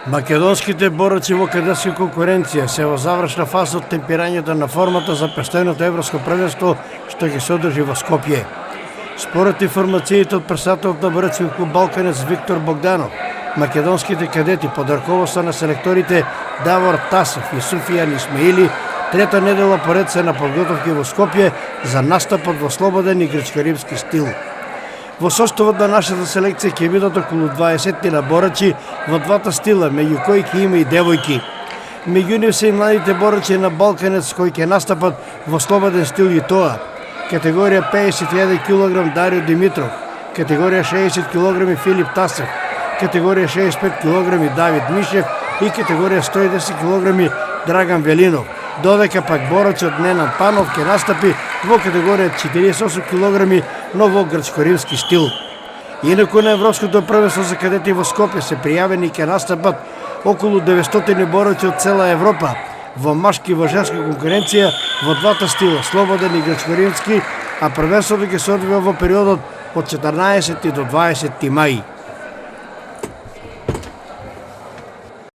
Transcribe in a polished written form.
Македонските бораци во кадетска конкуренција се во завршна фаза од темпирањето на формата за престојното европско првенство што ќе се одржи во Скопје. Според информациите од председателот на борецки клуб Балканец Виктор Богданов, македонските кадети под раководство на селекторите Давор Тасев и Суфијан Исмаили трета недела поред се на подготовки во Скопје за настапот во слободен и грчко-римски стил. Во составот на нашата селекција ќе бидат околу 20 на борачи во двата стила, меѓу кои ќе има и девојки. Меѓу нив се и младите борачи на Балканец кои ќе настапат во слободен стил и тоа: категорија 51 кг Дарио Димитров, категорија 60 кг Филип Тасев, категорија 65 кг Давид Мишев и категорија 110 кг Драган Велинов, додека пак борачот Ненад Панов ќе настапи во категорија 48 кг, но во грчко-римски стил. Инаку на Европското првенство за кадети во Скопје се пријавени и ќе настапат околу 900 борачи од цела Европа во машки и во женска конкуренција во двата стила, слободен и грчко-римски, а првенството ќе се одвива во периодот од 14 до 20 мај.